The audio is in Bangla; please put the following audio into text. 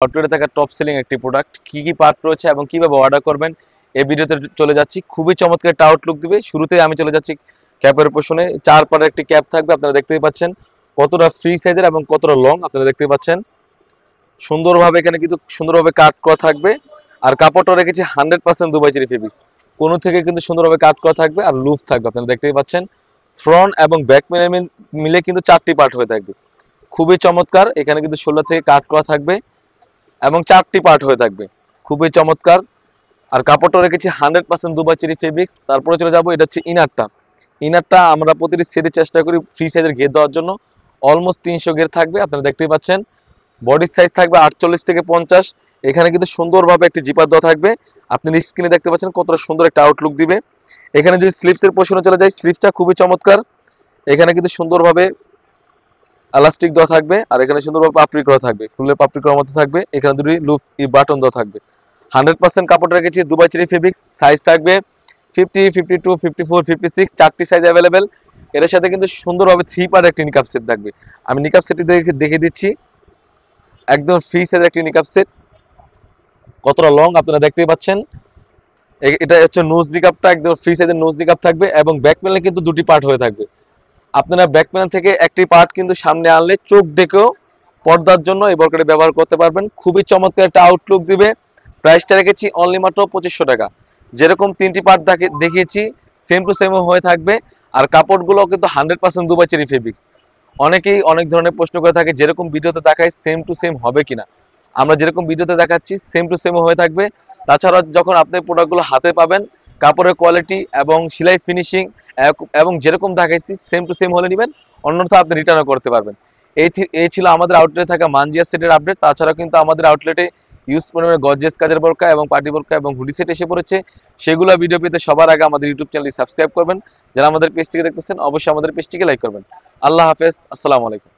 আউটলেটে থাকা টপ সেলিং একটি প্রোডাক্ট। কি কি পার্ট রয়েছে এবং কিভাবে অর্ডার করবেন এই ভিডিওতে চলে যাচ্ছি। খুবই চমৎকার একটা আউটলুক দিবে। শুরুতেই আমি চলে যাচ্ছি ক্যাপের পোর্শনে। 4 পার্টের একটি ক্যাপ থাকবে, আপনারা দেখতেই পাচ্ছেন কতটা ফ্রি সাইজের এবং কতটা লং আপনারা দেখতেই পাচ্ছেন। সুন্দরভাবে এখানে কিন্তু সুন্দরভাবে কাট করা থাকবে। আর কাপড়টা রেখেছি 100% দুবাই চেরি ফেব্রিক্স। কোনো থেকে কিন্তু সুন্দরভাবে কাট করা থাকবে আর লুফ থাকবে, আপনারা দেখতেই পাচ্ছেন। ফ্রন্ট এবং ব্যাক মিলে কিন্তু 4টি পার্ট হয়ে থাকবে। খুবই চমৎকার। এখানে কিন্তু 16 থেকে কাট করা থাকবে এবং 4টি পার্ট হয়ে থাকবে। খুবই চমৎকার। আর কাপড়টা রেখেছি 100% দুবাই চেরি ফেব্রিক্স। তারপরে চলে যাবো, এটা হচ্ছে ইনারটা। ইনারটা আমরা প্রতিটি সেটে চেষ্টা করি ফ্রি সাইজের ঘের দেওয়ার জন্য। অলমোস্ট 300 ঘের থাকবে, আপনারা দেখতেই পাচ্ছেন। বডির সাইজ থাকবে 48 থেকে 50। এখানে কিন্তু সুন্দরভাবে একটি জিপার দেওয়া থাকবে। আপনি স্ক্রিনে দেখতে পাচ্ছেন কতটা সুন্দর একটা আউটলুক দিবে। এখানে যদি স্লিপসের পোর্শনে চলে যায়, স্লিপসটা খুবই চমৎকার। এখানে কিন্তু সুন্দরভাবে এলাস্টিক দেওয়া থাকবে আর এখানে সুন্দরভাবে পাপড়ি করা থাকবে, ফুলের পাপড়ি করার মতো থাকবে। এখানে দুটি লুফ বাটন দেওয়া থাকবে। 100% কাপড় রেখেছি দুবাই চেরি ফেব্রিক্স। সাইজ থাকবে 50, 52, 54, 56, 4টি সাইজ অ্যাভেলেবেল। এর সাথে কিন্তু সুন্দরভাবে 3 পার্ট একটি নিকাপ সেট থাকবে। আমি নিকাপ সেটটি দেখে দিচ্ছি। একদম ফ্রি সাইজের একটি নিকাপ সেট, কতটা লং আপনারা দেখতেই পাচ্ছেন। এটা হচ্ছে নোজ নিকাপটা, একদম ফ্রি সাইজের নোজ নিকাপ থাকবে এবং ব্যাক প্যানেলে কিন্তু দুটি পার্ট হয়ে থাকবে। আপনারা ব্যাক প্যানেল থেকে একটি পার্ট কিন্তু সামনে আনলে চোখ ডেকেও পর্দার জন্য এই বরকাটি ব্যবহার করতে পারবেন। খুবই চমৎকার একটা আউটলুক দিবে। প্রাইসটা রেখেছি অনলি মাত্র 2500 টাকা। যেরকম 3টি পার্ট দেখিয়েছি সেম টু সেম হয়ে থাকবে। আর কাপড়গুলো কিন্তু 100% দুবাই চেরি ফেব্রিক্স। অনেকেই অনেক ধরনের প্রশ্ন করে থাকে যেরকম ভিডিওতে দেখায় সেম টু সেম হবে কিনা। আমরা যেরকম ভিডিওতে দেখাচ্ছি সেম টু সেম হয়ে থাকবে। তাছাড়া যখন আপনি প্রোডাক্টগুলো হাতে পাবেন, কাপড়ের কোয়ালিটি এবং সেলাই ফিনিশিং এবং যেরকম দেখাইছি সেম টু সেম হলে নেবেন, অন্যথা আপনি রিটার্নও করতে পারবেন। এই ছিল আমাদের আউটলেটে থাকা মানজিয়া সেটের আপডেট। তাছাড়া কিন্তু আমাদের আউটলেটে ইউজ পরিমাণে গর্জিয়াস কাজের বোরকা এবং পার্টি বোরকা এবং হুডি সেট এসে পড়েছে। সেগুলো ভিডিও পেতে সবার আগে আমাদের ইউটিউব চ্যানেলটি সাবস্ক্রাইব করবেন। যারা আমাদের পেজটিকে দেখতেছেন অবশ্যই আমাদের পেজটিকে লাইক করবেন। আল্লাহ হাফেজ, আসসালামু আলাইকুম।